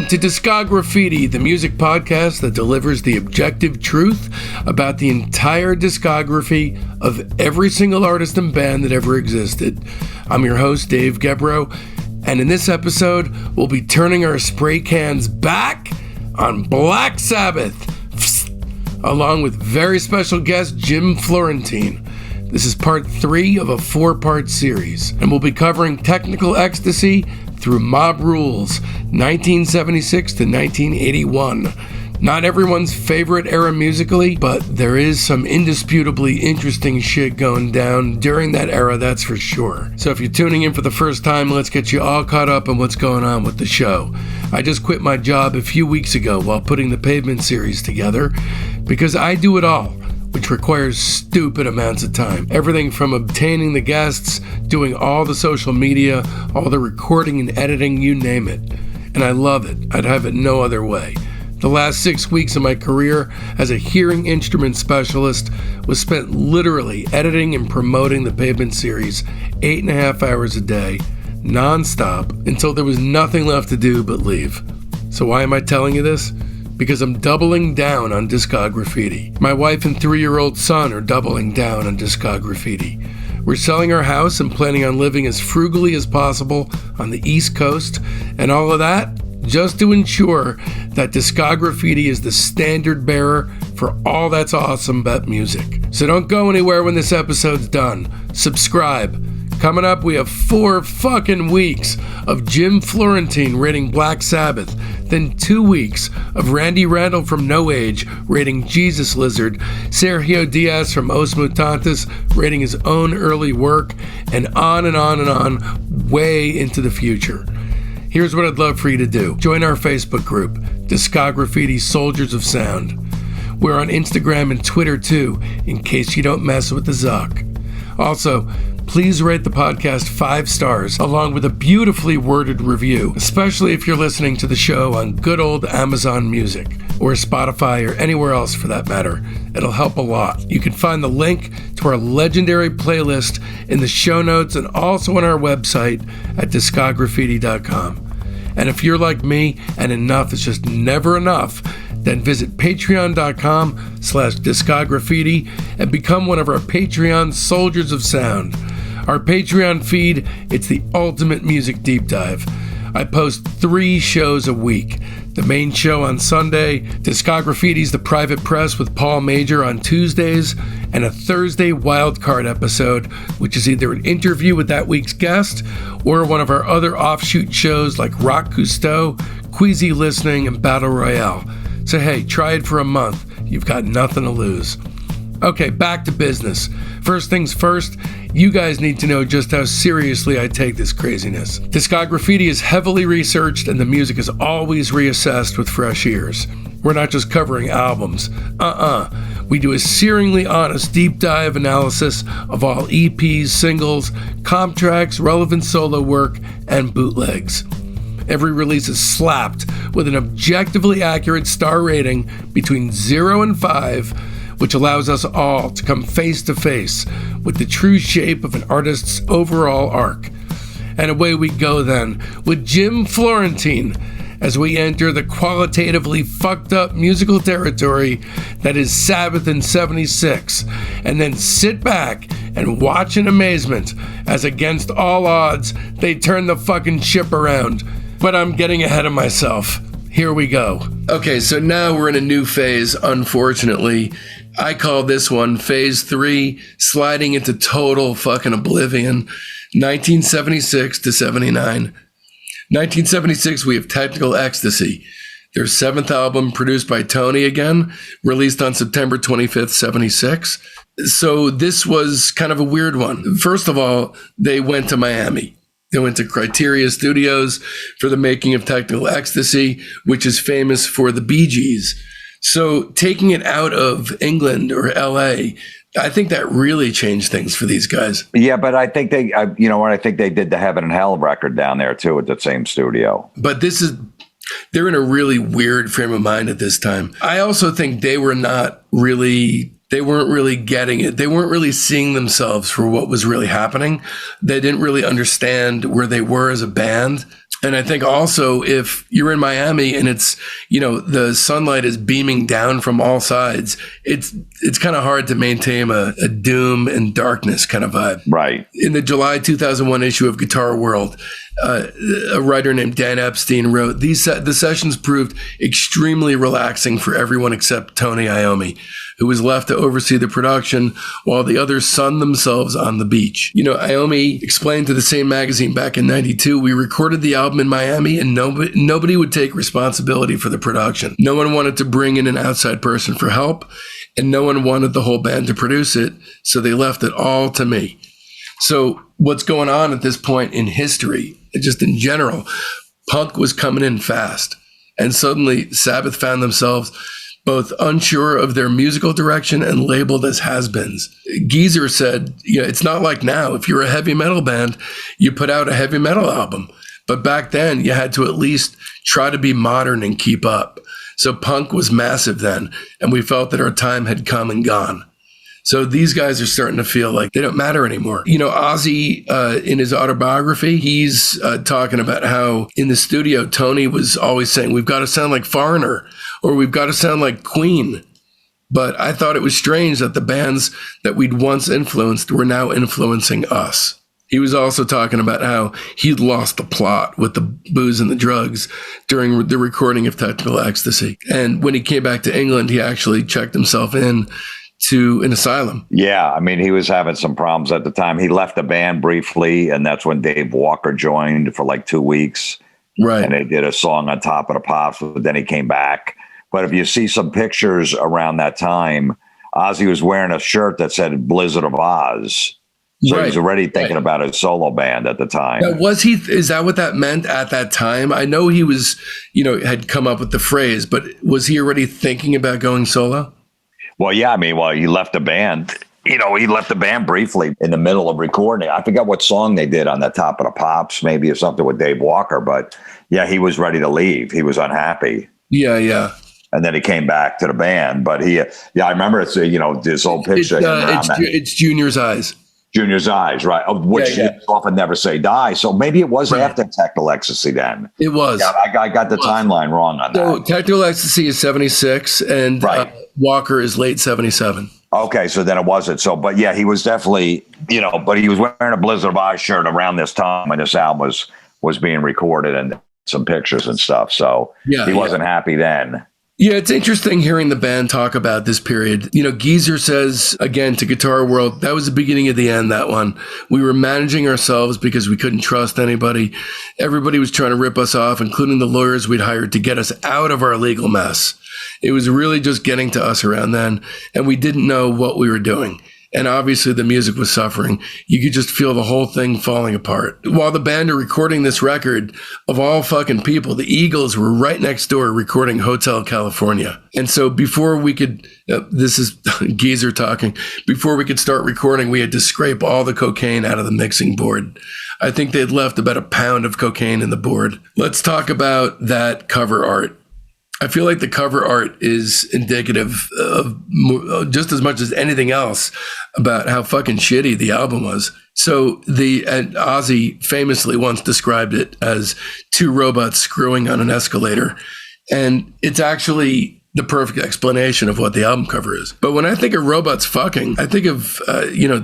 Welcome to Discography, the music podcast that delivers the objective truth about the entire discography of every single artist and band that ever existed. I'm your host, Dave Gebrow, and in this episode, we'll be turning our spray cans back on Black Sabbath, along with very special guest Jim Florentine. This is part 3 of a 4-part series, and we'll be covering Technical Ecstasy through Mob Rules, 1976 to 1981. Not everyone's favorite era musically, but there is some indisputably interesting shit going down during that era, that's for sure. So if you're tuning in for the first time, let's get you all caught up on what's going on with the show. I just quit my job a few weeks ago while putting the Pavement series together, because I do it all, which requires stupid amounts of time. Everything from obtaining the guests, doing all the social media, all the recording and editing, you name it. And I love it. I'd have it no other way. The last 6 weeks of my career as a hearing instrument specialist was spent literally editing and promoting the Pavement series 8.5 hours a day, non-stop, until there was nothing left to do but leave. So why am I telling you this? Because I'm doubling down on Discography. My wife and 3-year-old son are doubling down on Discography. We're selling our house and planning on living as frugally as possible on the East Coast, and all of that just to ensure that Discography is the standard bearer for all that's awesome about music. So don't go anywhere when this episode's done. Subscribe. Coming up, we have 4 fucking weeks of Jim Florentine rating Black Sabbath, then 2 weeks of Randy Randall from No Age rating Jesus Lizard, Sergio Diaz from Os Mutantes rating his own early work, and on and on and on, way into the future. Here's what I'd love for you to do. Join our Facebook group, Discography Soldiers of Sound. We're on Instagram and Twitter too, in case you don't mess with the Zuck. Also, please rate the podcast 5 stars along with a beautifully worded review, especially if you're listening to the show on good old Amazon Music or Spotify or anywhere else for that matter. It'll help a lot. You can find the link to our legendary playlist in the show notes and also on our website at discography.com. And if you're like me and enough is just never enough, then visit patreon.com/discography and become one of our Patreon Soldiers of Sound. Our Patreon feed, it's the ultimate music deep dive. I post 3 shows a week. The main show on Sunday, Discography's The Private Press with Paul Major on Tuesdays, and a Thursday wildcard episode, which is either an interview with that week's guest or one of our other offshoot shows like Rock Cousteau, Queasy Listening, and Battle Royale. So hey, try it for a month. You've got nothing to lose. Okay, back to business. First things first, you guys need to know just how seriously I take this craziness. Discography is heavily researched and the music is always reassessed with fresh ears. We're not just covering albums. We do a searingly honest deep dive analysis of all EPs, singles, comp tracks, relevant solo work, and bootlegs. Every release is slapped with an objectively accurate star rating between 0 and 5, which allows us all to come face to face with the true shape of an artist's overall arc. And away we go then, with Jim Florentine, as we enter the qualitatively fucked up musical territory that is Sabbath in 76, and then sit back and watch in amazement as against all odds, they turn the fucking ship around. But I'm getting ahead of myself. Here we go. Okay, so now we're in a new phase, unfortunately. I call this one Phase 3, sliding into total fucking oblivion, 1976 to 79. 1976, we have Technical Ecstasy, their 7th album produced by Tony again, released on September 25th, 76. So this was kind of a weird one. First of all, they went to Miami. They went to Criteria Studios for the making of Technical Ecstasy, which is famous for the Bee Gees. So taking it out of England or LA, I think that really changed things for these guys. Yeah, but I think they, I think they did the Heaven and Hell record down there too at the same studio. But they're in a really weird frame of mind at this time. I also think they weren't really getting it. They weren't really seeing themselves for what was really happening. They didn't really understand where they were as a band. And I think also if you're in Miami and it's, the sunlight is beaming down from all sides, it's kind of hard to maintain a doom and darkness kind of vibe. Right. In the July 2001 issue of Guitar World, a writer named Dan Epstein wrote, the sessions proved extremely relaxing for everyone except Tony Iommi, who was left to oversee the production while the others sunned themselves on the beach. Iommi explained to the same magazine back in 92, we recorded the album in Miami and nobody would take responsibility for the production. No one wanted to bring in an outside person for help, and no one wanted the whole band to produce it, so they left it all to me. So what's going on at this point in history, just in general, punk was coming in fast, and suddenly Sabbath found themselves both unsure of their musical direction and labeled as has-beens. Geezer said, it's not like now. If you're a heavy metal band, you put out a heavy metal album. But back then, you had to at least try to be modern and keep up. So punk was massive then, and we felt that our time had come and gone. So these guys are starting to feel like they don't matter anymore. Ozzy, in his autobiography, he's talking about how in the studio, Tony was always saying, we've got to sound like Foreigner, or we've got to sound like Queen. But I thought it was strange that the bands that we'd once influenced were now influencing us. He was also talking about how he'd lost the plot with the booze and the drugs during the recording of Technical Ecstasy. And when he came back to England, he actually checked himself in to an asylum. Yeah, I mean, he was having some problems at the time. He left the band briefly, and that's when Dave Walker joined for like 2 weeks. Right. And they did a song on Top of the Pops, but then he came back. But if you see some pictures around that time, Ozzy was wearing a shirt that said Blizzard of Oz. So he was already thinking about his solo band at the time. Now, is that what that meant at that time? I know he was, had come up with the phrase, but was he already thinking about going solo? Well, yeah, I mean, he left the band. He left the band briefly in the middle of recording. I forgot what song they did on the Top of the Pops, maybe or something with Dave Walker. But yeah, he was ready to leave. He was unhappy. Yeah. And then he came back to the band. But I remember it's, this old picture. It's Junior's Eyes. Junior's Eyes, right? Of which you often never say die. So maybe it was after Technical Ecstasy then. It was. Yeah, I got the timeline wrong on that. So Technical Ecstasy is 76 and Walker is late 77. Okay, so then it wasn't. So, but yeah, he was definitely, but he was wearing a Blizzard of Oz shirt around this time when this album was being recorded and some pictures and stuff. So he wasn't happy then. Yeah, it's interesting hearing the band talk about this period. Geezer says, again, to Guitar World, that was the beginning of the end, that one. We were managing ourselves because we couldn't trust anybody. Everybody was trying to rip us off, including the lawyers we'd hired to get us out of our legal mess. It was really just getting to us around then, and we didn't know what we were doing. And obviously the music was suffering. You could just feel the whole thing falling apart. While the band are recording this record, of all fucking people, the Eagles were right next door recording Hotel California. And so before we could, this is Geezer talking, before we could start recording, we had to scrape all the cocaine out of the mixing board. I think they'd left about a pound of cocaine in the board. Let's talk about that cover art. I feel like the cover art is indicative of just as much as anything else about how fucking shitty the album was. So and Ozzy famously once described it as two robots screwing on an escalator. And it's actually the perfect explanation of what the album cover is. But when I think of robots fucking, I think of,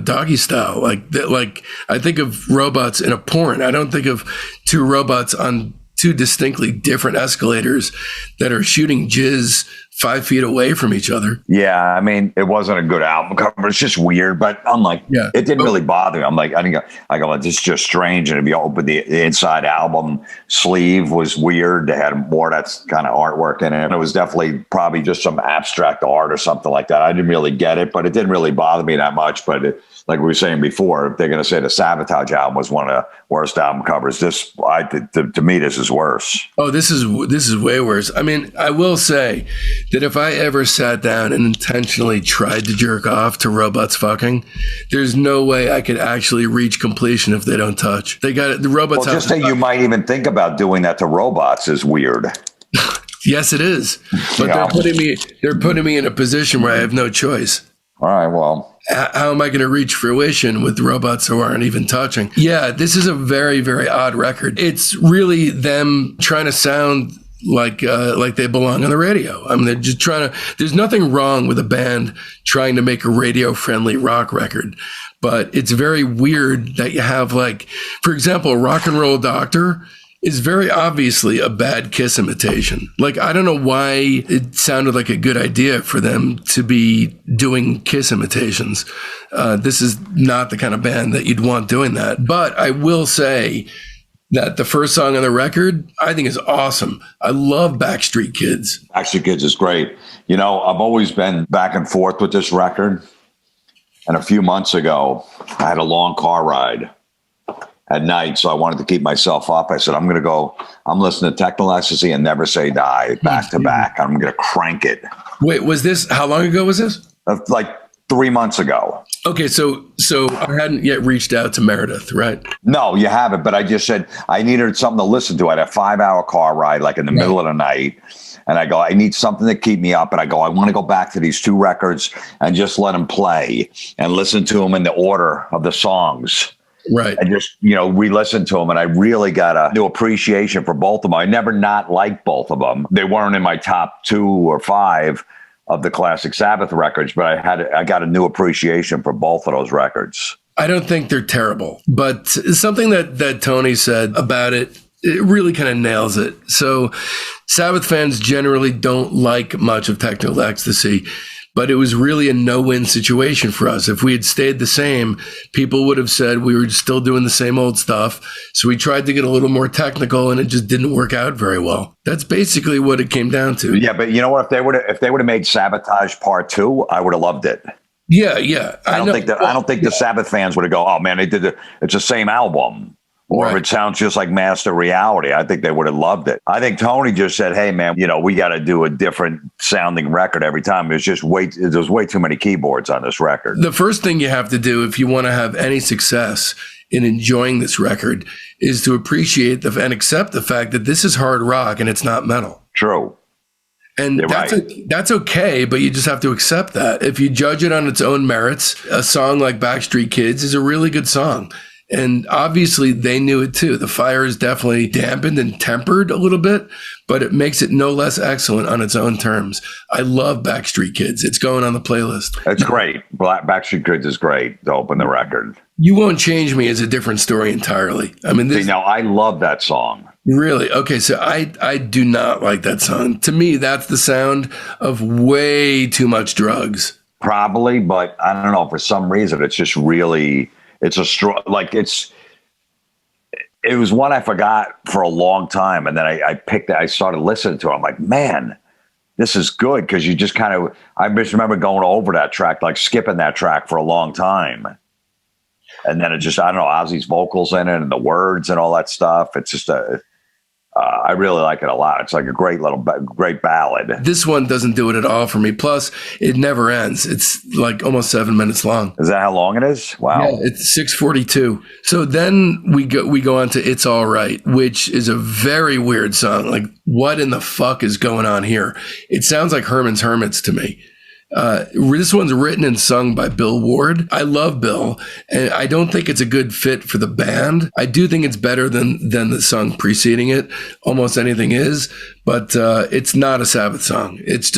Doggy Style. Like I think of robots in a porn. I don't think of two robots on two distinctly different escalators that are shooting jizz 5 feet away from each other. Yeah, I mean, it wasn't a good album cover. It's just weird, but I'm like, it didn't really bother me. I'm like, I go, this is just strange. And if you open the inside album sleeve was weird. They had more of that kind of artwork in it. And it was definitely probably just some abstract art or something like that. I didn't really get it, but it didn't really bother me that much. But like we were saying before, if they're going to say the Sabotage album was one of the worst album covers, to me, this is worse. Oh, this is way worse. I mean, I will say that if I ever sat down and intentionally tried to jerk off to robots fucking, there's no way I could actually reach completion if they don't touch. They got it. The robots. Well, just say you might even think about doing that to robots is weird. Yes, it is. But they're putting me in a position where I have no choice. All right, well. How am I going to reach fruition with robots who aren't even touching? Yeah, this is a very, very odd record. It's really them trying to sound like they belong on the radio. I mean, they're just trying to, there's nothing wrong with a band trying to make a radio-friendly rock record, but it's very weird that you have, like, for example, Rock and Roll Doctor is very obviously a bad Kiss imitation. Like, I don't know why it sounded like a good idea for them to be doing Kiss imitations. This is not the kind of band that you'd want doing that. But I will say that the first song on the record, I think, is awesome. I love Backstreet Kids. Backstreet Kids is great. You know, I've always been back and forth with this record. And a few months ago, I had a long car ride at night, so I wanted to keep myself up. I said, I'm listening to Techno Ecstasy and Never Say Die back to back. I'm going to crank it. Wait, how long ago was this? Like 3 months ago. Okay, so I hadn't yet reached out to Meredith, right? No, you haven't, but I just said I needed something to listen to. I had a 5-hour car ride, like in the middle of the night. And I go, I need something to keep me up. And I go, I want to go back to these 2 records and just let them play and listen to them in the order of the songs. Right. And just, re-listen to them. And I really got a new appreciation for both of them. I never not liked both of them. They weren't in my top 2 or 5 of the classic Sabbath records, but I got a new appreciation for both of those records. I don't think they're terrible, but something that Tony said about it really kind of nails it. So Sabbath fans generally don't like much of Techno Ecstasy, but it was really a no-win situation for us. If we had stayed the same, people would have said we were still doing the same old stuff. So we tried to get a little more technical, and it just didn't work out very well. That's basically what it came down to. Yeah, but you know what? If they would have made Sabotage Part 2, I would have loved it. Yeah. I don't think the Sabbath fans would have go, oh man, it's the same album. Or if it sounds just like Master Reality, I think they would have loved it. I think Tony just said, hey, man, we got to do a different sounding record every time. There's way too many keyboards on this record. The first thing you have to do if you want to have any success in enjoying this record is to appreciate and accept the fact that this is hard rock and it's not metal. True. And that's okay, but you just have to accept that. If you judge it on its own merits, a song like Backstreet Kids is a really good song. And obviously they knew it too. The fire is definitely dampened and tempered a little bit, but it makes it no less excellent on its own terms. I love Backstreet Kids. It's going on the playlist. That's great. Backstreet Kids is great to open the record. You Won't Change Me is a different story entirely. I mean, I love that song. Really? Okay, so I do not like that song. To me, that's the sound of way too much drugs. Probably, but I don't know. For some reason, it's just really... It's a strong, it was one I forgot for a long time. And then I started listening to it. I'm like, man, this is good. Cause you just I just remember going over that track, like skipping that track for a long time. And then it just, I don't know, Ozzy's vocals in it and the words and all that stuff. It's just I really like it a lot. It's like a great ballad. This one doesn't do it at all for me. Plus, it never ends. It's like almost 7 minutes long. Is that how long it is? Wow. Yeah, it's 6:42. So then we go on to It's All Right, which is a very weird song. Like, what in the fuck is going on here? It sounds like Herman's Hermits to me. This one's written and sung by Bill Ward. I love Bill, and I don't think it's a good fit for the band. I do think it's better than the song preceding it. Almost anything is, but it's not a Sabbath song. It's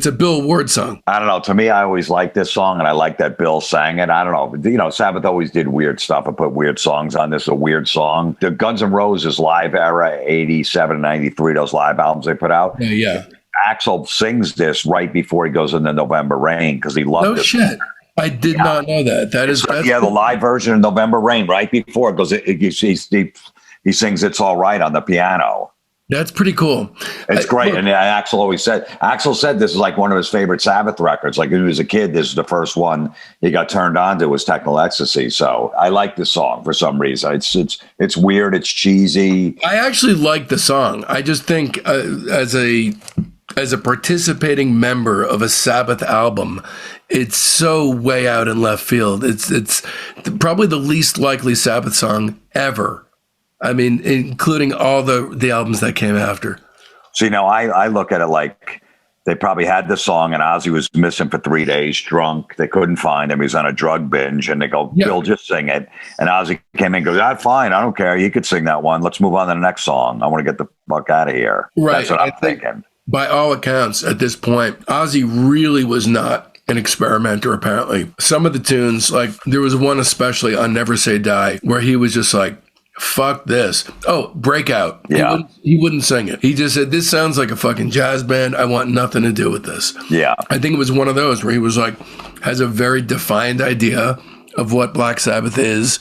a Bill Ward song. I don't know. To me, I always liked this song, and I like that Bill sang it. I don't know. Sabbath always did weird stuff and put weird songs on. This is a weird song. The Guns N' Roses live era, 87, 93, those live albums they put out. Yeah. Axl sings this right before he goes into November Rain because he loved it. No shit. I did not know that. That's the live version of November Rain right before it goes. He sings It's All Right on the piano. That's pretty cool. It's great. And Axl said this is like one of his favorite Sabbath records. Like when he was a kid, this is the first one he got turned on to was Techno Ecstasy. So I like this song for some reason. It's weird. It's cheesy. I actually like the song. I just think as a participating member of a Sabbath album, it's so way out in left field. It's probably the least likely Sabbath song ever. I mean, including all the albums that came after. So, I look at it like they probably had the song, and Ozzy was missing for 3 days, drunk. They couldn't find him. He was on a drug binge, and they go, Bill, just sing it. And Ozzy came in and goes, fine, I don't care. You could sing that one. Let's move on to the next song. I want to get the fuck out of here. Right. That's what I'm thinking. By all accounts, at this point, Ozzy really was not an experimenter, apparently. Some of the tunes, like there was one especially on Never Say Die, where he was just like, fuck this. Oh, Breakout. Yeah. He wouldn't sing it. He just said, this sounds like a fucking jazz band. I want nothing to do with this. Yeah. I think it was one of those where he was like, has a very defined idea of what Black Sabbath is.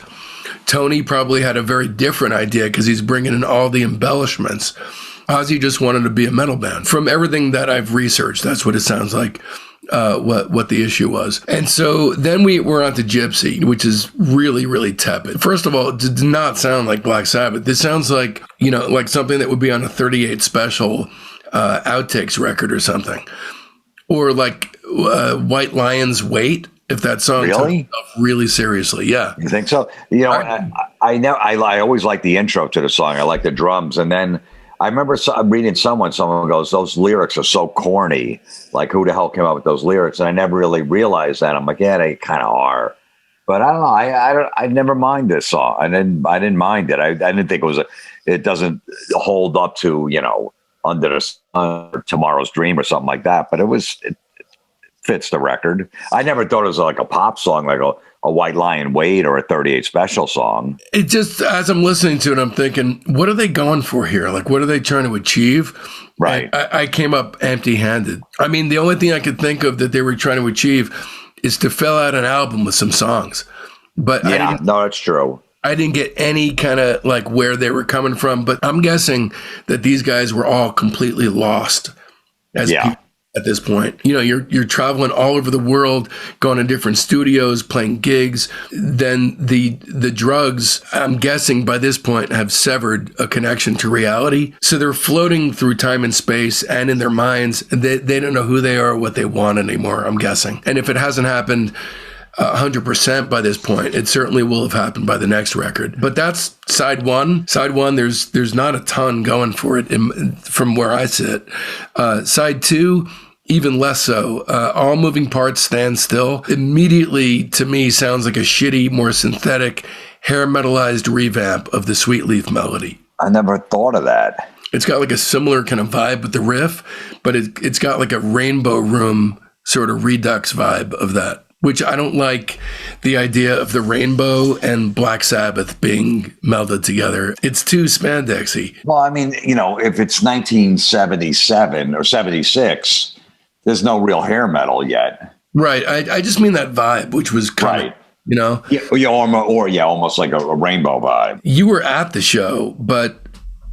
Tony probably had a very different idea because he's bringing in all the embellishments. Ozzy just wanted to be a metal band. From everything that I've researched, that's what it sounds like. What the issue was. And so then we're on to Gypsy, which is really, really tepid. First of all, it did not sound like Black Sabbath. This sounds like, like something that would be on a 38 special outtakes record or something. Or like White Lion's Wait, if that song took itself really seriously. Yeah. You think so? I always like the intro to the song. I like the drums. And then I remember reading someone goes, those lyrics are so corny. Like, who the hell came up with those lyrics? And I never really realized that. I'm like, yeah, they kind of are. But I don't know. I never mind this song. I didn't mind it. I didn't think it doesn't hold up to, Under the Sun or Tomorrow's Dream or something like that. But it fits the record. I never thought it was like a pop song, like a White Lion Wait or a 38 Special song. It just, as I'm listening to it, I'm thinking, what are they going for here? Like, what are they trying to achieve? Right. I came up empty-handed. I mean, the only thing I could think of that they were trying to achieve is to fill out an album with some songs. But that's true. I didn't get any kind of like where they were coming from, but I'm guessing that these guys were all completely lost as people. At this point, you're traveling all over the world, going to different studios, playing gigs. Then the drugs, I'm guessing by this point, have severed a connection to reality. So they're floating through time and space, and in their minds, they don't know who they are or what they want anymore, I'm guessing. And if it hasn't happened 100% by this point, it certainly will have happened by the next record. But that's side one. Side one, there's not a ton going for it from where I sit. Side two, even less so. All Moving Parts Stand Still immediately, to me, sounds like a shitty, more synthetic, hair metalized revamp of the Sweet Leaf melody. I never thought of that. It's got like a similar kind of vibe with the riff, but it's got like a Rainbow Room sort of redux vibe of that, which I don't like the idea of the Rainbow and Black Sabbath being melded together. It's too spandexy. Well, I mean, if it's 1977 or 76, there's no real hair metal yet. Right. I just mean that vibe, which was kind of, almost like a rainbow vibe. You were at the show, but...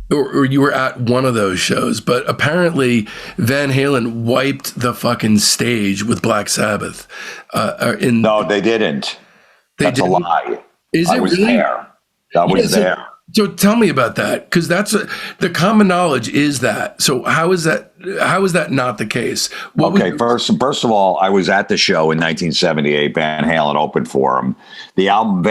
Or you were at one of those shows, but apparently Van Halen wiped the fucking stage with Black Sabbath. No, they didn't. That's a lie. I was really? there. I was there. So tell me about that, because the common knowledge is that. So how is that not the case? First of all, I was at the show in 1978. Van Halen opened for him. The album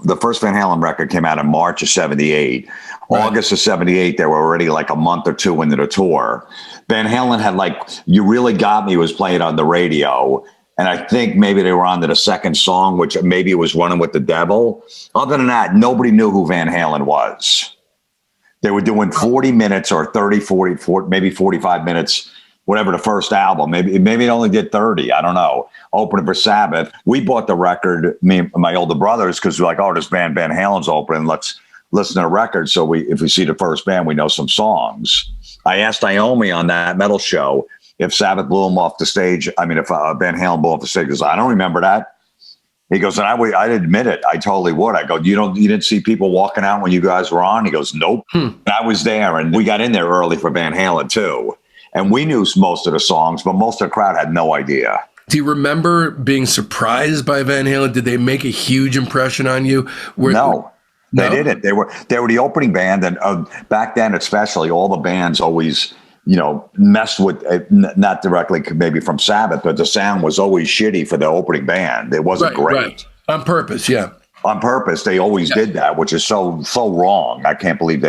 the first Van Halen record came out in March of 78. Right. August of 78, they were already like a month or two into the tour. Van Halen had You Really Got Me was playing on the radio. And I think maybe they were on to the second song, which maybe it was Running with the Devil. Other than that, nobody knew who Van Halen was. They were doing 40 minutes or 30, 40, maybe 45 minutes, whatever the first album. Maybe it only did 30. I don't know. Opening for Sabbath. We bought the record, me and my older brothers, because we're like, oh, this band Van Halen's opening. Let's listen to the record. So if we see the first band, we know some songs. I asked Naomi on that metal show if Sabbath blew him off the stage. I mean, if Van Halen blew off the stage, because I don't remember that. He goes, and I'd admit it. I totally would. I go, you didn't see people walking out when you guys were on? He goes, nope. And I was there, and we got in there early for Van Halen too. And we knew most of the songs, but most of the crowd had no idea. Do you remember being surprised by Van Halen? Did they make a huge impression on you? No. They didn't. They were the opening band, and back then especially, all the bands always, messed with not directly maybe from Sabbath, but the sound was always shitty for the opening band. It wasn't great. Right. On purpose, yeah. On purpose, they always did that, which is so wrong. I can't believe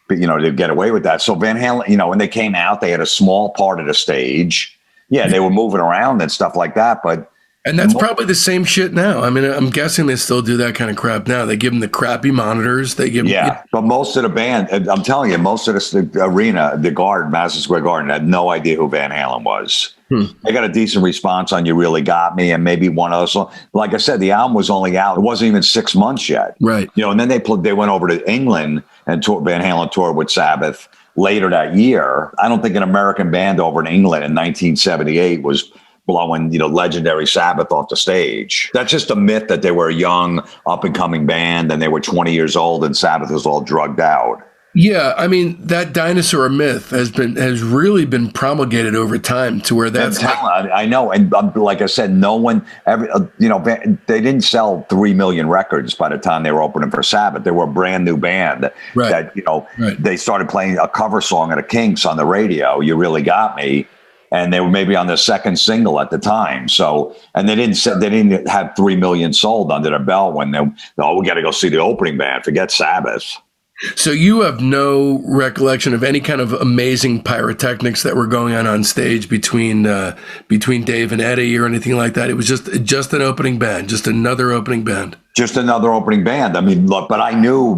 to get away with that. So Van Halen, when they came out, they had a small part of the stage. Yeah, they were moving around and stuff like that, but. And that's probably the same shit now. I mean, I'm guessing they still do that kind of crap now. They give them the crappy monitors. They give but most of the band, I'm telling you, most of the arena, the Garden, Madison Square Garden, had no idea who Van Halen was. They got a decent response on "You Really Got Me" and maybe one other song. Like I said, the album was only out; it wasn't even 6 months yet. Right. And then they went over to England and Van Halen toured with Sabbath later that year. I don't think an American band over in England in 1978 was blowing, legendary Sabbath off the stage. That's just a myth that they were a young, up-and-coming band and they were 20 years old and Sabbath was all drugged out. Yeah, I mean, that dinosaur myth has really been promulgated over time to where that's... I know, and like I said, no one they didn't sell 3 million records by the time they were opening for Sabbath. They were a brand new band that, they started playing a cover song of the Kinks on the radio, "You Really Got Me," and they were maybe on the second single at the time. So, and they didn't have 3 million sold under their belt when we got to go see the opening band. Forget Sabbath. So you have no recollection of any kind of amazing pyrotechnics that were going on stage between Dave and Eddie or anything like that? It was just an opening band, just another opening band. Just another opening band. I mean, look, but I knew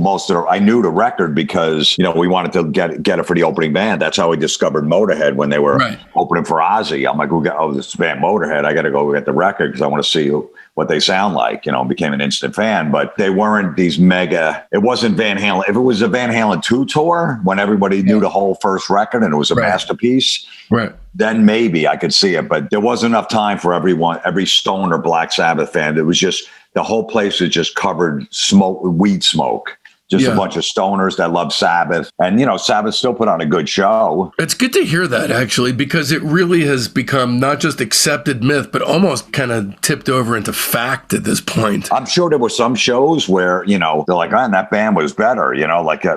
I knew the record because, we wanted to get it for the opening band. That's how we discovered Motorhead when they were opening for Ozzy. I'm like, this band Motorhead, I got to go get the record because I want to see what they sound like, became an instant fan. But they weren't these mega, it wasn't Van Halen. If it was a Van Halen 2 tour when everybody knew the whole first record and it was a masterpiece, then maybe I could see it. But there wasn't enough time for every Stone or Black Sabbath fan. It was just, the whole place was just covered weed smoke. Just a bunch of stoners that love Sabbath. And, Sabbath still put on a good show. It's good to hear that, actually, because it really has become not just accepted myth, but almost kind of tipped over into fact at this point. I'm sure there were some shows where, they're like, that band was better,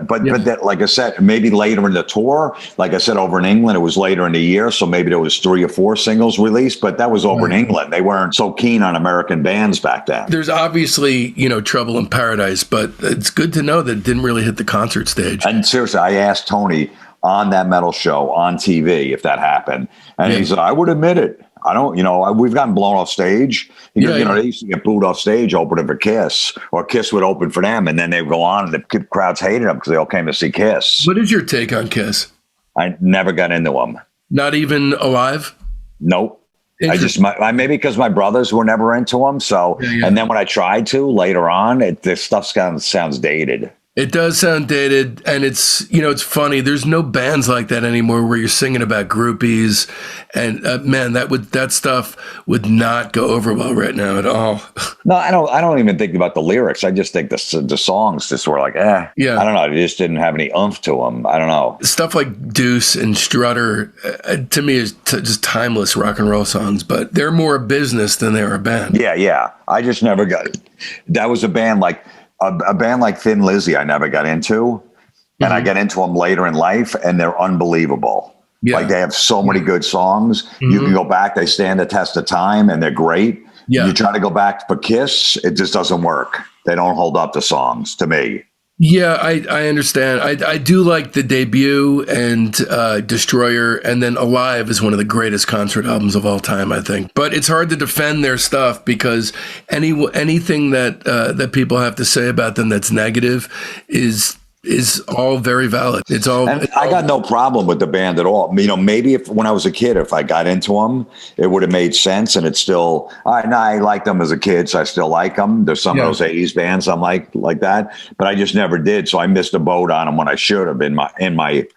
but like I said, maybe later in the tour, like I said, over in England, it was later in the year. So maybe there was 3 or 4 singles released, but that was over in England. They weren't so keen on American bands back then. There's obviously, Trouble in Paradise, but it's good to know that didn't really hit the concert stage. And seriously, I asked Tony on that metal show on TV if that happened. And he said, I would admit it. I don't, we've gotten blown off stage. They used to get booed off stage opening for Kiss, or Kiss would open for them. And then they would go on and the crowds hated them because they all came to see Kiss. What is your take on Kiss? I never got into them. Not even Alive? Nope. Maybe because my brothers were never into them. So, and then when I tried to later on, this stuff sounds dated. It does sound dated, and it's funny. There's no bands like that anymore where you're singing about groupies, and man, that stuff would not go over well right now at all. No, I don't even think about the lyrics. I just think the songs just were like, I don't know. They just didn't have any oomph to them. I don't know. Stuff like Deuce and Strutter, to me, is just timeless rock and roll songs, but they're more a business than they're a band. Yeah. I just never got it. That was a band like. A band like Thin Lizzy, I never got into, and I get into them later in life, and they're unbelievable. Yeah. Like they have so many good songs. You can go back; they stand the test of time, and they're great. Yeah. You try to go back for Kiss, it just doesn't work. They don't hold up the songs to me. Yeah, I understand. I do like the debut and Destroyer, and then Alive is one of the greatest concert albums of all time, I think. But it's hard to defend their stuff because anything that people have to say about them that's negative is all very valid. I got no problem with the band at all. Maybe when I was a kid, if I got into them, it would have made sense. And it's still, I liked them as a kid, so I still like them. There's some of those 80s bands I'm like that, but I just never did. So I missed a boat on them when I should have in my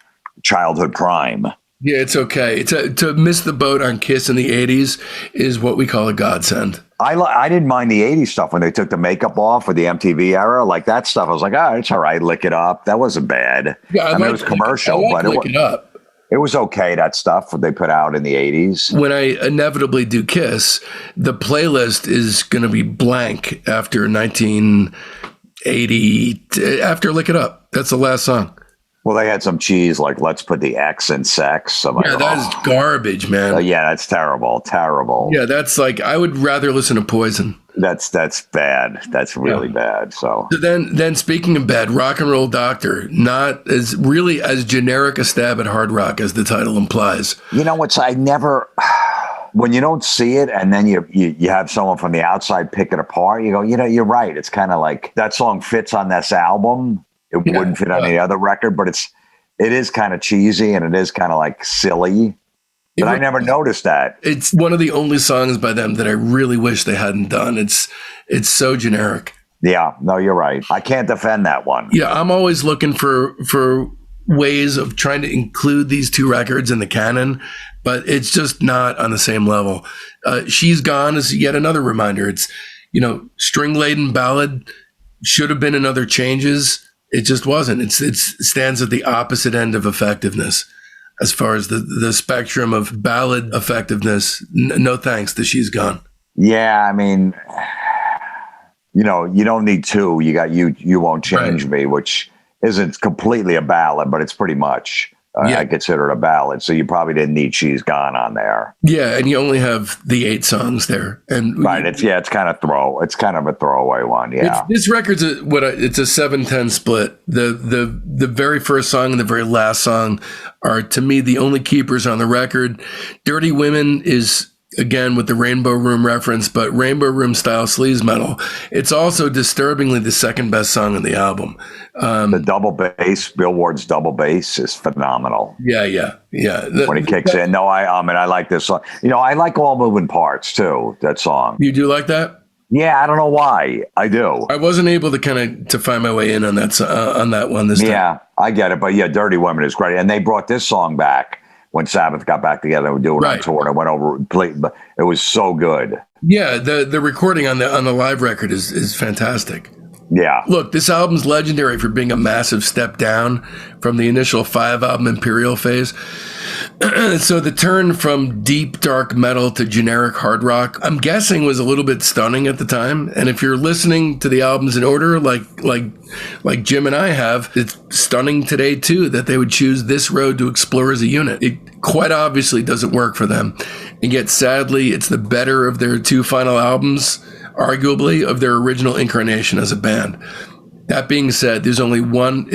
childhood prime. Yeah, it's okay. To miss the boat on Kiss in the 80s is what we call a godsend. I didn't mind the 80s stuff when they took the makeup off for the MTV era. Like that stuff, I was like, it's all right, Lick It Up. That wasn't bad. Yeah, it was commercial, but Lick It Up. It was okay, that stuff they put out in the 80s. When I inevitably do Kiss, the playlist is going to be blank after 1980, after Lick It Up. That's the last song. Well, they had some cheese like "Let's put the X in sex." I'm like, that is garbage, man. Yeah, that's terrible. Yeah, that's like, I would rather listen to Poison. That's bad. That's really bad. So then speaking of bad, Rock and Roll Doctor, not as really as generic a stab at hard rock as the title implies. You know what's, I never, when you don't see it and then you have someone from the outside pick it apart, you go, you're right. It's kind of like that song fits on this album. It wouldn't fit on any other record, but it is kind of cheesy and it is kind of like silly. But I never noticed that. It's one of the only songs by them that I really wish they hadn't done. It's so generic. Yeah, no, you're right. I can't defend that one. Yeah, I'm always looking for ways of trying to include these two records in the canon, but it's just not on the same level. She's Gone is yet another reminder. It's, string-laden ballad, should have been in other changes. It just wasn't. It stands at the opposite end of effectiveness as far as the spectrum of ballad effectiveness. No thanks to She's Gone. Yeah, I mean, you don't need two. You got You Won't Change Me, which isn't completely a ballad, but it's pretty much. I consider it a ballad, so you probably didn't need She's Gone on there. Yeah, and you only have the 8 songs there, and it's kind of a throwaway one. Yeah, this record's it's a 7-10 split. The very first song and the very last song are, to me, the only keepers on the record. Dirty Women is, again, with the Rainbow Room reference, but Rainbow Room style sleaze metal. It's also disturbingly the second best song on the album. The double bass, Billboard's double bass, is phenomenal. Yeah. When it kicks in. No, I like this song. I like All Moving Parts too, that song. You do like that? Yeah, I don't know why. I do. I wasn't able to find my way in on that one this time. Yeah, I get it. But yeah, Dirty Women is great. And they brought this song back when Sabbath got back together and would do it on tour. And I went over, but it was so good. Yeah, the recording on the live record is fantastic. Yeah. Look, this album's legendary for being a massive step down from the initial 5-album Imperial phase. So the turn from deep, dark metal to generic hard rock, I'm guessing, was a little bit stunning at the time. And if you're listening to the albums in order, like Jim and I have, it's stunning today, too, that they would choose this road to explore as a unit. It quite obviously doesn't work for them. And yet, sadly, it's the better of their 2 final albums, arguably, of their original incarnation as a band. That being said, there's only one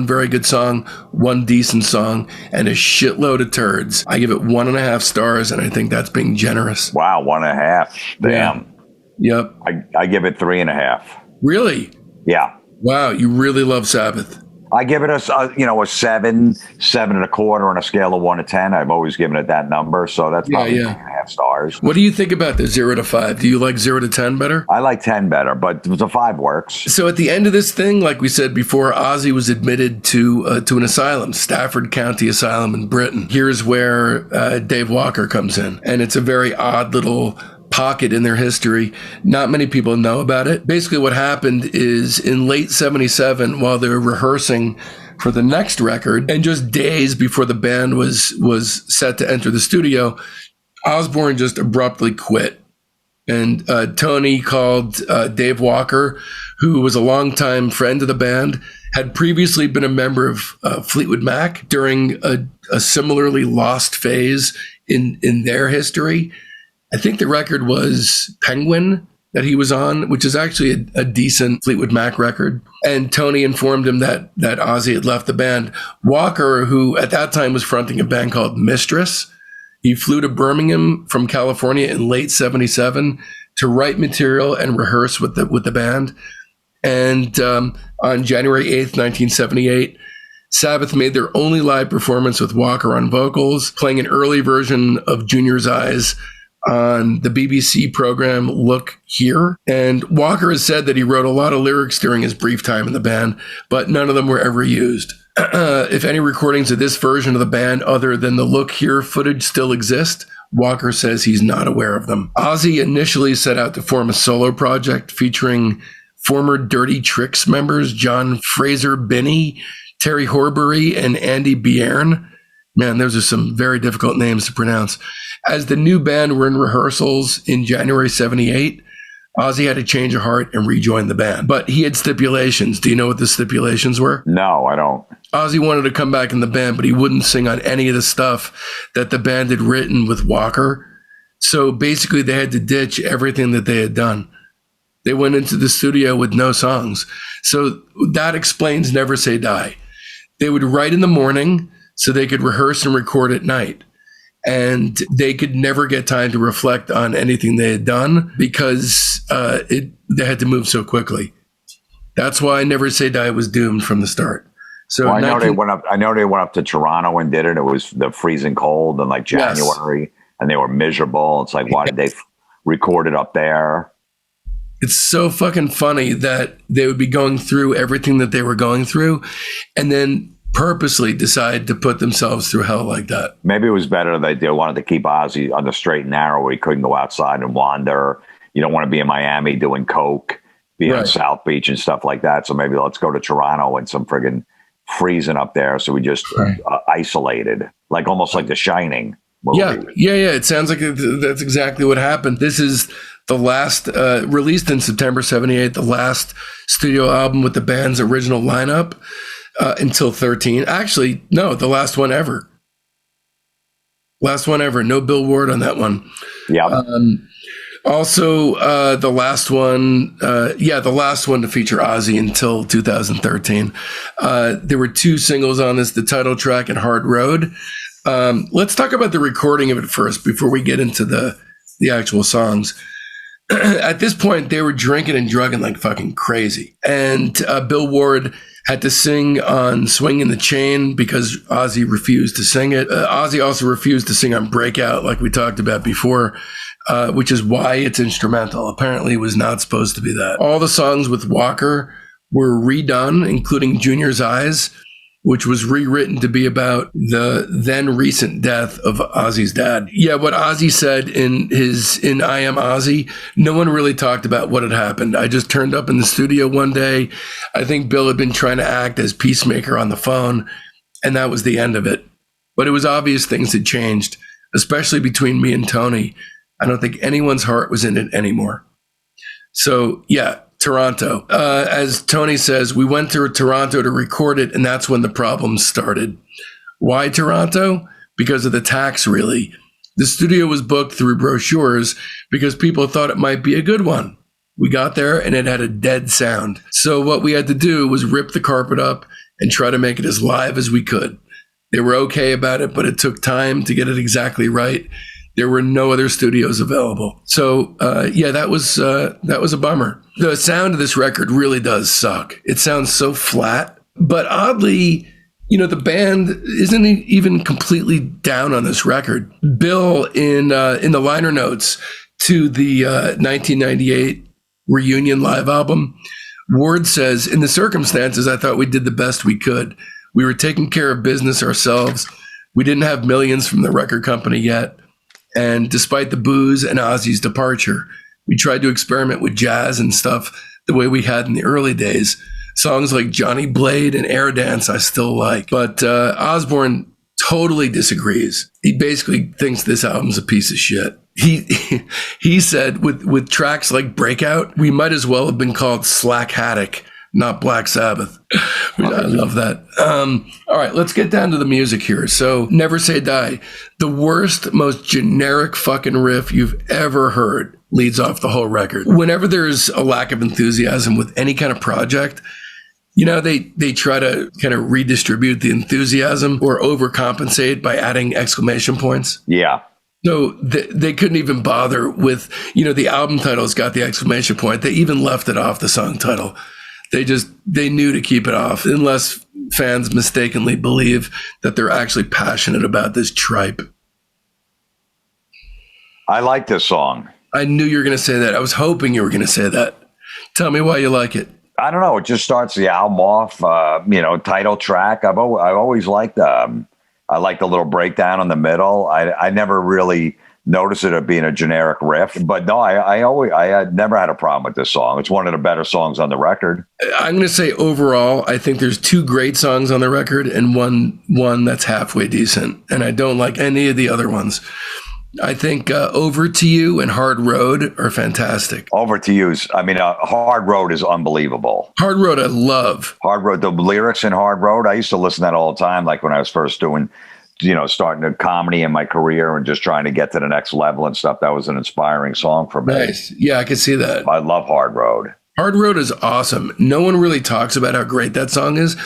very good song, one decent song, and a shitload of turds. I give it 1.5 stars, and I think that's being generous. Wow, 1.5. Damn. Yeah. Yep. I give it 3.5. Really? Yeah. Wow, you really love Sabbath. I give it a 7.25 on a scale of 1 to 10. I've always given it that number, so that's probably 3.5 stars. What do you think about the 0 to 5? Do you like 0 to 10 better? I like 10 better, but the 5 works. So at the end of this thing, like we said before, Ozzy was admitted to an asylum, Stafford County Asylum in Britain. Here's where Dave Walker comes in, and it's a very odd little pocket in their history. Not many people know about it. Basically what happened is in late 77, while they were rehearsing for the next record, and just days before the band was set to enter the studio, Osborne just abruptly quit. And Tony called Dave Walker, who was a longtime friend of the band, had previously been a member of Fleetwood Mac during a similarly lost phase in their history. I think the record was Penguin that he was on, which is actually a decent Fleetwood Mac record. And Tony informed him that Ozzy had left the band. Walker, who at that time was fronting a band called Mistress, he flew to Birmingham from California in late 77 to write material and rehearse with the band. And on January 8th, 1978, Sabbath made their only live performance with Walker on vocals, playing an early version of Junior's Eyes on the BBC program Look Here. And Walker has said that he wrote a lot of lyrics during his brief time in the band, but none of them were ever used. If any recordings of this version of the band other than the Look Here footage still exist, Walker says he's not aware of them. Ozzy initially set out to form a solo project featuring former Dirty Tricks members John Fraser Binney, Terry Horbury, and Andy Bjorn. Man, those are some very difficult names to pronounce. As the new band were in rehearsals in January 78, Ozzy had to change of heart and rejoin the band. But he had stipulations. Do you know what the stipulations were? No, I don't. Ozzy wanted to come back in the band, but he wouldn't sing on any of the stuff that the band had written with Walker. So basically, they had to ditch everything that they had done. They went into the studio with no songs. So that explains Never Say Die. They would write in the morning so they could rehearse and record at night. And they could never get time to reflect on anything they had done because they had to move so quickly. That's why Never Say Die was doomed from the start. So well, I know they went up to Toronto and did it. It was the freezing cold in like January, yes. And they were miserable. It's like, why did they record it up there? It's so fucking funny that they would be going through everything that they were going through, and then purposely decide to put themselves through hell like that. Maybe it was better that they wanted to keep Ozzy on the straight and narrow where he couldn't go outside and wander. You don't want to be in Miami doing coke, being on South Beach and stuff like that. So maybe let's go to Toronto and some friggin' freezing up there. So we just isolated, like almost like The Shining movie. Yeah. It sounds like that's exactly what happened. This is the last, released in September 78, the last studio album with the band's original lineup. Until 13. Actually, no, the last one ever. Last one ever. No Bill Ward on that one. Yeah. Also, the last one, the last one to feature Ozzy until 2013. There were 2 singles on this, the title track and Hard Road. Let's talk about the recording of it first before we get into the actual songs. At this point, they were drinking and drugging like fucking crazy. And Bill Ward had to sing on Swing in the Chain because Ozzy refused to sing it. Ozzy also refused to sing on Breakout, like we talked about before, which is why it's instrumental. Apparently, it was not supposed to be that. All the songs with Walker were redone, including Junior's Eyes, which was rewritten to be about the then recent death of Ozzy's dad. Yeah, what Ozzy said in I Am Ozzy, no one really talked about what had happened. I just turned up in the studio one day. I think Bill had been trying to act as peacemaker on the phone, and that was the end of it. But it was obvious things had changed, especially between me and Tony. I don't think anyone's heart was in it anymore. So, yeah. Toronto. As Tony says, we went to Toronto to record it, and that's when the problems started. Why Toronto? Because of the tax, really. The studio was booked through brochures because people thought it might be a good one. We got there, and it had a dead sound. So what we had to do was rip the carpet up and try to make it as live as we could. They were okay about it, but it took time to get it exactly right. There were no other studios available. So, that was a bummer. The sound of this record really does suck. It sounds so flat. But oddly, the band isn't even completely down on this record. Bill, in the liner notes to the 1998 Reunion live album, Ward says, in the circumstances, I thought we did the best we could. We were taking care of business ourselves. We didn't have millions from the record company yet. And despite the booze and Ozzy's departure, we tried to experiment with jazz and stuff the way we had in the early days. Songs like Johnny Blade and Air Dance I still like. But Osbourne totally disagrees. He basically thinks this album's a piece of shit. He said with tracks like Breakout, we might as well have been called Slack Haddock, not Black Sabbath. I love that. All right, let's get down to the music here. So, Never Say Die, the worst, most generic fucking riff you've ever heard, leads off the whole record. Whenever there's a lack of enthusiasm with any kind of project, they try to kind of redistribute the enthusiasm or overcompensate by adding exclamation points. Yeah. So they couldn't even bother with, the album title's got the exclamation point. They even left it off the song title. They knew to keep it off, unless fans mistakenly believe that they're actually passionate about this tripe. I like this song. I knew you were going to say that. I was hoping you were going to say that. Tell me why you like it. I don't know. It just starts the album off, title track. I've always liked I like the little breakdown in the middle. I never really noticed it being a generic riff, but no, I had never had a problem with this song. It's one of the better songs on the record. I'm going to say overall, I think there's 2 great songs on the record and one that's halfway decent. And I don't like any of the other ones. I think Over to You and Hard Road are fantastic. Over to You's, Hard Road is unbelievable. Hard Road, I love. Hard Road, the lyrics in Hard Road, I used to listen to that all the time, like when I was first doing, starting a comedy in my career and just trying to get to the next level and stuff. That was an inspiring song for me. Nice. Yeah, I can see that. I love Hard Road. Hard Road is awesome. No one really talks about how great that song is.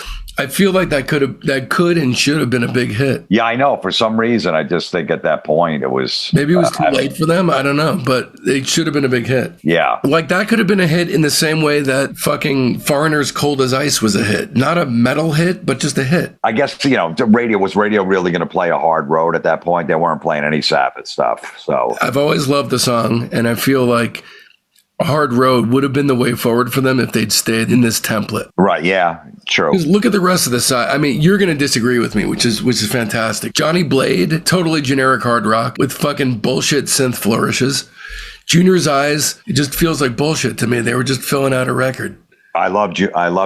I feel like that could and should have been a big hit. Yeah, I know. For some reason, I just think at that point it was... Maybe it was too late for them. I don't know. But it should have been a big hit. Yeah. Like that could have been a hit in the same way that fucking Foreigner's Cold as Ice was a hit. Not a metal hit, but just a hit. I guess, was radio really going to play a Hard Road at that point? They weren't playing any Sabbath stuff. So I've always loved the song, and I feel like Hard Road would have been the way forward for them if they'd stayed in this template. Right, yeah, true. Because look at the rest of the side. I mean, you're going to disagree with me, which is fantastic. Johnny Blade, totally generic hard rock with fucking bullshit synth flourishes. Junior's Eyes, it just feels like bullshit to me. They were just filling out a record. I love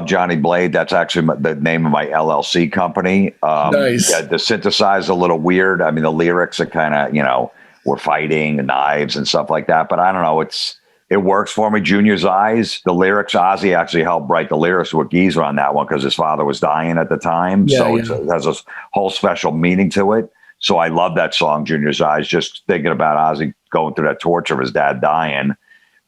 Johnny Blade. That's actually the name of my LLC company. Nice. Yeah, the synthesizer a little weird. I mean, the lyrics are kind of, we're fighting and knives and stuff like that. But I don't know. It works for me. Junior's Eyes, the lyrics, Ozzy actually helped write the lyrics with Geezer on that one because his father was dying at the time. Yeah, so yeah. It has a whole special meaning to it. So I love that song, Junior's Eyes, just thinking about Ozzy going through that torture of his dad dying,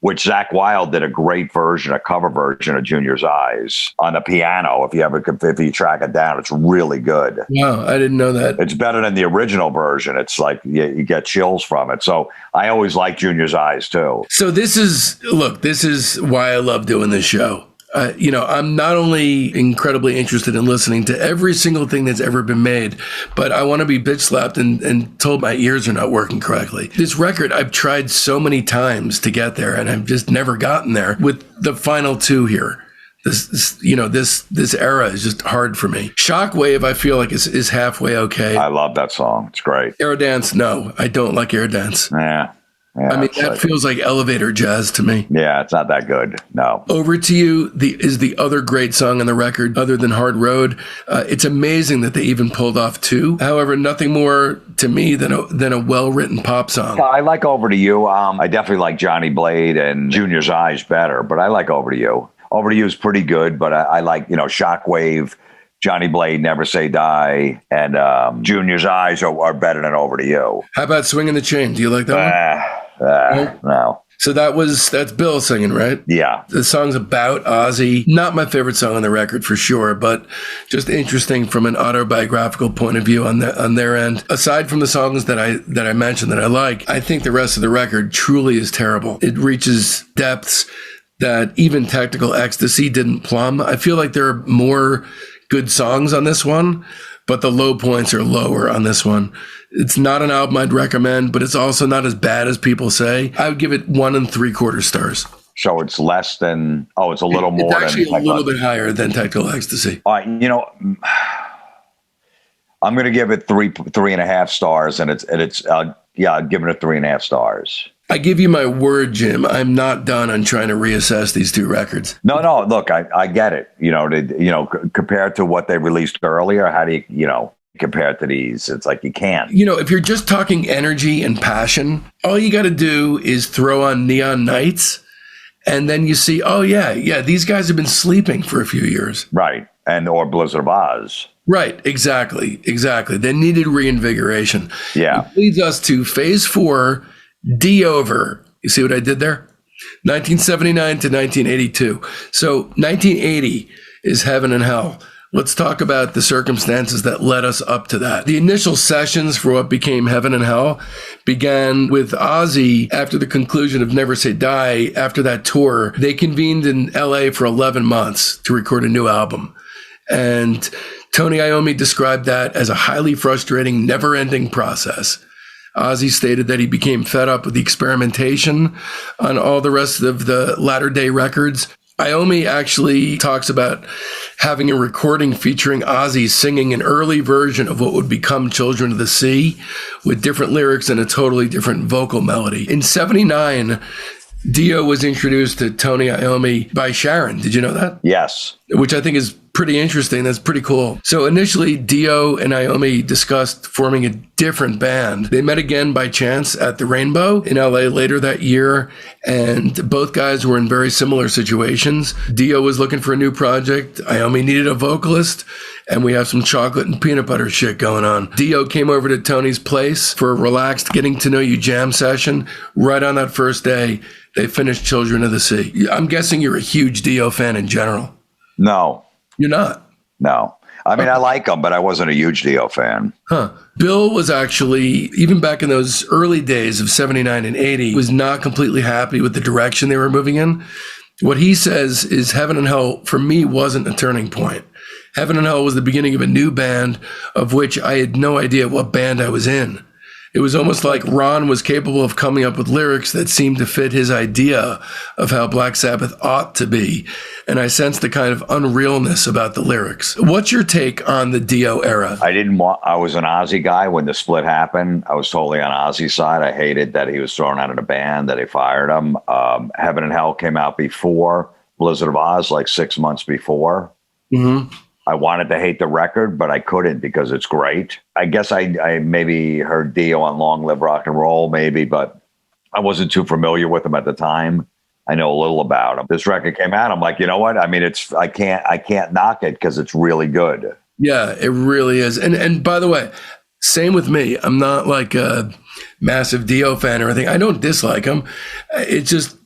which Zakk Wylde did a great version, a cover version of Junior's Eyes on the piano. If you track it down, it's really good. Wow, I didn't know that. It's better than the original version. It's like you get chills from it. So I always like Junior's Eyes too. So this is why I love doing this show. I'm not only incredibly interested in listening to every single thing that's ever been made, but I want to be bitch slapped and told my ears are not working correctly. This record, I've tried so many times to get there, and I've just never gotten there with the final two here. This era is just hard for me. Shockwave, I feel like is halfway okay. I love that song. It's great. Aerodance, no, I don't like Aerodance. Yeah, I mean, that feels like elevator jazz to me. Yeah, it's not that good. No. Over to You is the other great song on the record, other than Hard Road. It's amazing that they even pulled off two. However, nothing more to me than a well-written pop song. I like Over to You. I definitely like Johnny Blade and Junior's Eyes better, but I like Over to You. Over to You is pretty good, but I like, Shockwave, Johnny Blade, Never Say Die, and Junior's Eyes are better than Over to You. How about Swinging the Chain? Do you like that one? No. So that's Bill singing, right? Yeah. The song's about Ozzy. Not my favorite song on the record for sure, but just interesting from an autobiographical point of view on their end. Aside from the songs that I mentioned that I like, I think the rest of the record truly is terrible. It reaches depths that even Technical Ecstasy didn't plumb. I feel like there are more good songs on this one, but the low points are lower on this one. It's not an album I'd recommend, but it's also not as bad as people say. I would give it 1 3/4 stars. So it's less than, it's a little more. It's actually a little bit higher than Technical Ecstasy. I'm going to give it 3.5 stars, and I'm giving it 3.5 stars. I give you my word, Jim. I'm not done on trying to reassess these two records. No. Look, I get it. Compared to what they released earlier, how do you, compare it to these? It's like you can't. If you're just talking energy and passion, all you got to do is throw on Neon Nights, and then you see, these guys have been sleeping for a few years. Right. Or Blizzard of Oz. Right. Exactly. They needed reinvigoration. Yeah. It leads us to phase 4. D-Over. You see what I did there? 1979 to 1982. So 1980 is Heaven and Hell. Let's talk about the circumstances that led us up to that. The initial sessions for what became Heaven and Hell began with Ozzy after the conclusion of Never Say Die. After that tour, they convened in LA for 11 months to record a new album. And Tony Iommi described that as a highly frustrating, never-ending process. Ozzy stated that he became fed up with the experimentation on all the rest of the latter day records. Iommi actually talks about having a recording featuring Ozzy singing an early version of what would become Children of the Sea with different lyrics and a totally different vocal melody. In 79, Dio was introduced to Tony Iommi by Sharon. Did you know that? Yes. Which I think is pretty interesting. That's pretty cool. So initially, Dio and Iommi discussed forming a different band. They met again by chance at the Rainbow in LA later that year, and both guys were in very similar situations. Dio was looking for a new project. Iommi needed a vocalist, and we have some chocolate and peanut butter shit going on. Dio came over to Tony's place for a relaxed getting to know you jam session. Right on that first day, they finished Children of the Sea. I'm guessing you're a huge Dio fan in general. No. You're not? No. I mean, I like him, but I wasn't a huge Dio fan. Huh. Bill was actually, even back in those early days of 79 and 80, was not completely happy with the direction they were moving in. What he says is Heaven and Hell, for me, wasn't a turning point. Heaven and Hell was the beginning of a new band of which I had no idea what band I was in. It was almost like Ron was capable of coming up with lyrics that seemed to fit his idea of how Black Sabbath ought to be. And I sensed the kind of unrealness about the lyrics. What's your take on the Dio era? I was an Ozzy guy when the split happened. I was totally on Ozzy's side. I hated that he was thrown out of the band, that they fired him. Heaven and Hell came out before Blizzard of Oz, like 6 months before. Mm-hmm. I wanted to hate the record, but I couldn't because it's great. I guess I maybe heard Dio on Long Live Rock and Roll, maybe, but I wasn't too familiar with him at the time. I know a little about him. This record came out. I'm like, you know what? I mean, I can't knock it because it's really good. Yeah, it really is. And by the way, same with me. I'm not like a massive Dio fan or anything. I don't dislike him. It's just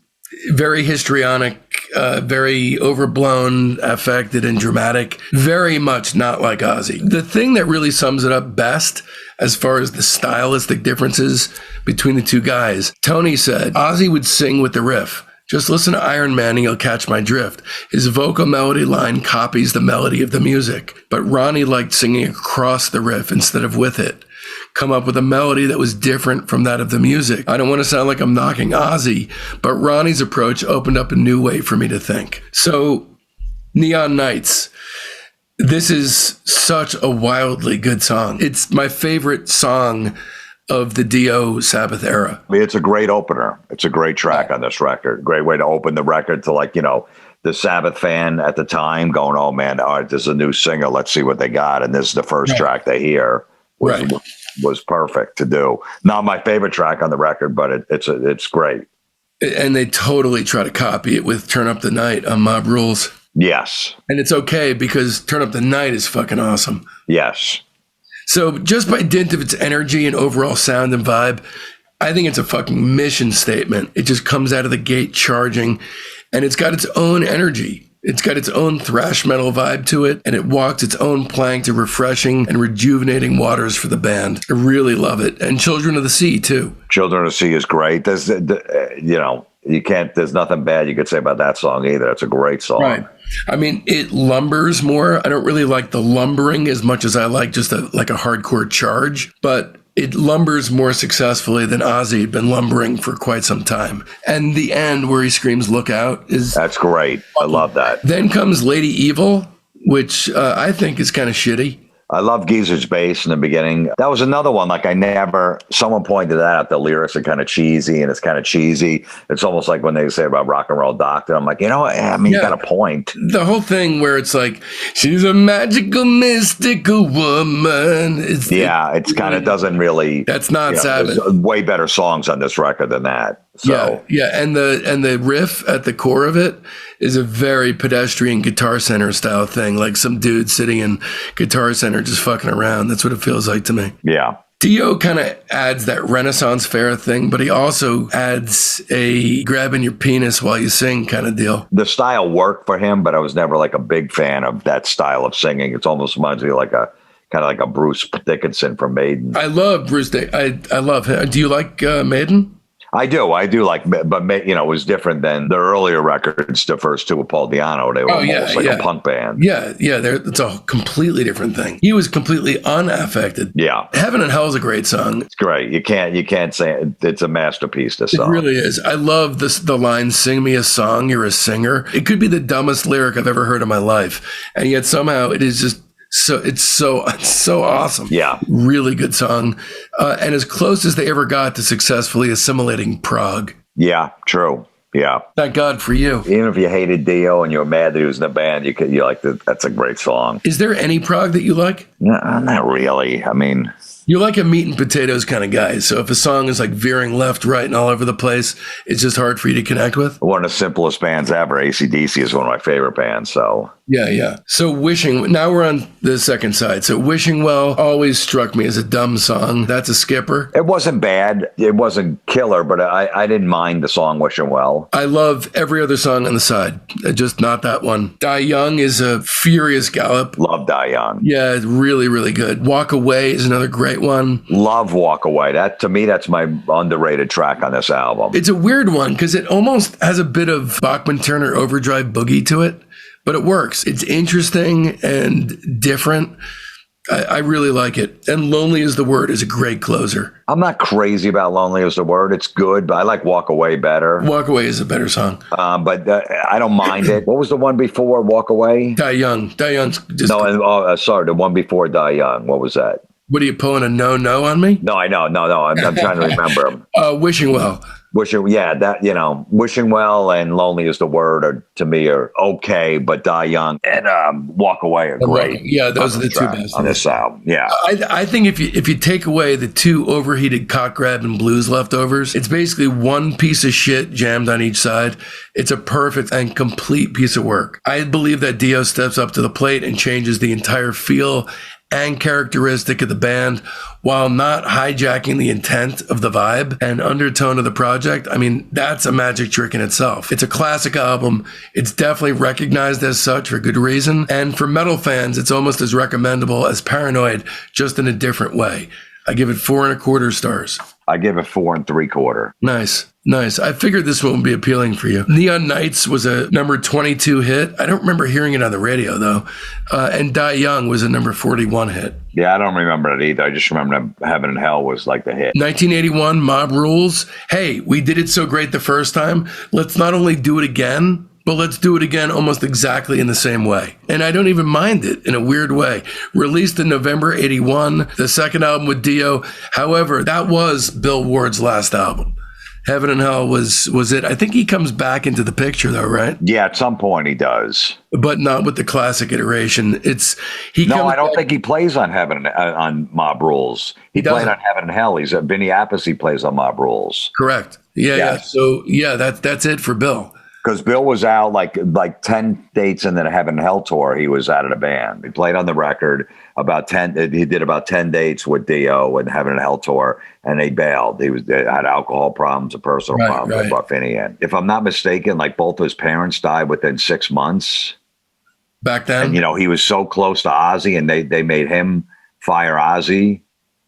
very histrionic, very overblown, affected, and dramatic. Very much not like Ozzy. The thing that really sums it up best, as far as the stylistic differences between the two guys, Tony said Ozzy would sing with the riff. Just listen to Iron Man and you'll catch my drift. His vocal melody line copies the melody of the music, but Ronnie liked singing across the riff instead of with it. Come up with a melody that was different from that of the music. I don't want to sound like I'm knocking Ozzy, but Ronnie's approach opened up a new way for me to think. So, Neon Nights. This is such a wildly good song. It's my favorite song of the Dio Sabbath era. I mean, it's a great opener. It's a great track on this record. Great way to open the record to, like, you know, the Sabbath fan at the time going, oh man, all right, this is a new singer. Let's see what they got. And this is the first track they hear. Was perfect to do. Not my favorite track on the record, but it's great. And they totally try to copy it with Turn Up the Night on Mob Rules. Yes. And it's okay because Turn Up the Night is fucking awesome. Yes. So just by dint of its energy and overall sound and vibe, I think it's a fucking mission statement. It just comes out of the gate charging, and it's got its own energy. It's got its own thrash metal vibe to it, and it walks its own plank to refreshing and rejuvenating waters for the band. I really love it. And Children of the Sea, too. Children of the Sea is great. There's, there's nothing bad you could say about that song either. It's a great song. Right. I mean, it lumbers more. I don't really like the lumbering as much as I like just a hardcore charge, but it lumbers more successfully than Ozzy had been lumbering for quite some time. And the end where he screams, "Look out," that's great. I love that. Then comes Lady Evil, which I think is kind of shitty. I love Geezer's bass in the beginning. That was another one. Like someone pointed that out. The lyrics are kind of cheesy, and it's kind of cheesy. It's almost like when they say about Rock and Roll Doctor. I'm like, you know what? I mean, you got a point. The whole thing where it's like, she's a magical, mystical woman. It's kind of doesn't really. That's not Sabbath. There's way better songs on this record than that. So. Yeah. And the riff at the core of it is a very pedestrian Guitar Center style thing. Like some dude sitting in Guitar Center just fucking around. That's what it feels like to me. Yeah. Dio kind of adds that Renaissance fair thing, but he also adds a grabbing your penis while you sing kind of deal. The style worked for him, but I was never like a big fan of that style of singing. It almost reminds me like a kind of like a Bruce Dickinson from Maiden. I love Bruce Dickinson. I love him. Do you like Maiden? I do like, but it was different than the earlier records. The first two with Paul Di'Anno, they were almost like a punk band. Yeah, it's a completely different thing. He was completely unaffected. Yeah, Heaven and Hell is a great song. It's great. You can't say it's a masterpiece. This song, it really is. I love the line "Sing me a song, you're a singer." It could be the dumbest lyric I've ever heard in my life, and yet somehow it is just. So it's so awesome. Yeah. Really good song. And as close as they ever got to successfully assimilating prog. Yeah, true. Yeah. Thank God for you. Even if you hated Dio and you were mad that he was in the band, you like that. That's a great song. Is there any prog that you like? No, not really. I mean, you're like a meat and potatoes kind of guy. So if a song is like veering left, right, and all over the place, it's just hard for you to connect with? One of the simplest bands ever. AC/DC is one of my favorite bands. So yeah. So now we're on the second side. So Wishing Well always struck me as a dumb song. That's a skipper. It wasn't bad. It wasn't killer, but I didn't mind the song Wishing Well. I love every other song on the side, just not that one. Die Young is a furious gallop. Love Die Young. Yeah, it's really, really good. Walk Away is another great one. Love Walk Away. To me, that's my underrated track on this album. It's a weird one because it almost has a bit of Bachman-Turner Overdrive boogie to it. But it works. It's interesting and different. I really like it. And Lonely is the Word is a great closer. I'm not crazy about Lonely is the Word. It's good, but I like Walk Away better. Walk Away is a better song. But I don't mind it. What was the one before Walk Away? Die Young. Die Young's just... No, sorry, the one before Die Young. What was that? What are you pulling a no on me? No, I know. No. I'm trying to remember. Wishing Well. Wishing Well and Lonely is the Word to me are okay, but Die Young and Walk Away are great. Yeah, those are the two best on this album. Yeah, I think if you take away the two overheated cock grab and blues leftovers, it's basically one piece of shit jammed on each side. It's a perfect and complete piece of work. I believe that Dio steps up to the plate and changes the entire feel and characteristic of the band while not hijacking the intent of the vibe and undertone of the project. I mean, that's a magic trick in itself. It's a classic album. It's definitely recognized as such for good reason. And for metal fans, it's almost as recommendable as Paranoid, just in a different way. I give it 4.25 stars. I give it 4 3/4. Nice. I figured this one would be appealing for you. Neon Nights was a number 22 hit. I don't remember hearing it on the radio, though. And Die Young was a number 41 hit. Yeah, I don't remember it either. I just remember Heaven and Hell was like the hit. 1981, Mob Rules. Hey, we did it so great the first time. Let's not only do it again, but let's do it again almost exactly in the same way. And I don't even mind it in a weird way. Released in November 81, the second album with Dio. However, that was Bill Ward's last album. Heaven and Hell was it. I think he comes back into the picture though, right? Yeah, at some point he does. But not with the classic iteration. I don't think he plays on on Mob Rules. He played on Heaven and Hell. He's Vinny Appice plays on Mob Rules. Correct. Yeah. So that's it for Bill. Because Bill was out like 10 dates into the Heaven and Hell tour. He was out of the band. He played on the record he did about 10 dates with Dio and Heaven and Hell tour, and they bailed. They had alcohol problems and personal problems. They brought Vinny in. If I'm not mistaken, like both his parents died within 6 months. Back then? And, he was so close to Ozzy, and they made him fire Ozzy,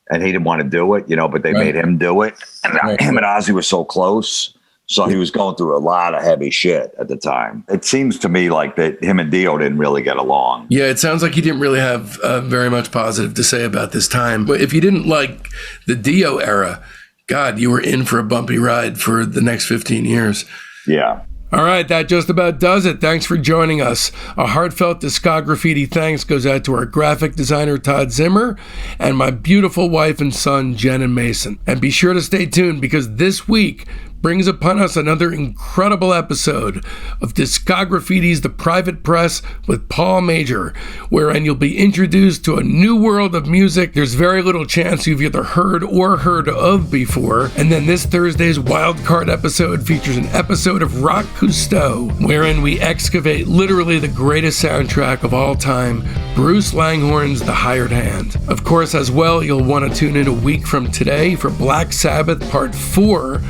and he didn't want to do it, but they made him do it. And him and Ozzy were so close. So he was going through a lot of heavy shit at the time. It seems to me like that him and Dio didn't really get along. Yeah, it sounds like he didn't really have very much positive to say about this time. But if you didn't like the Dio era, God, you were in for a bumpy ride for the next 15 years. Yeah. All right, that just about does it. Thanks for joining us. A heartfelt discography thanks goes out to our graphic designer, TODD ZIMMER, and my beautiful wife and son, Jen and Mason. And be sure to stay tuned because this week brings upon us another incredible episode of Discography's The Private Press with Paul Major, wherein you'll be introduced to a new world of music there's very little chance you've either heard or heard of before. And then this Thursday's Wildcard episode features an episode of Rock Cousteau, wherein we excavate literally the greatest soundtrack of all time, Bruce Langhorne's The Hired Hand. Of course, as well, you'll want to tune in a week from today for Black Sabbath Part 4,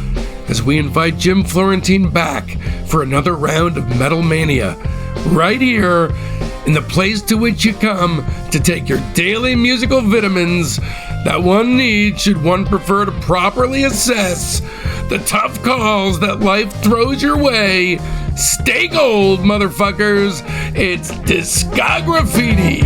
as we invite Jim Florentine back for another round of Metal Mania, right here in the place to which you come to take your daily musical vitamins that one needs should one prefer to properly assess the tough calls that life throws your way. Stay gold, motherfuckers. It's Discography.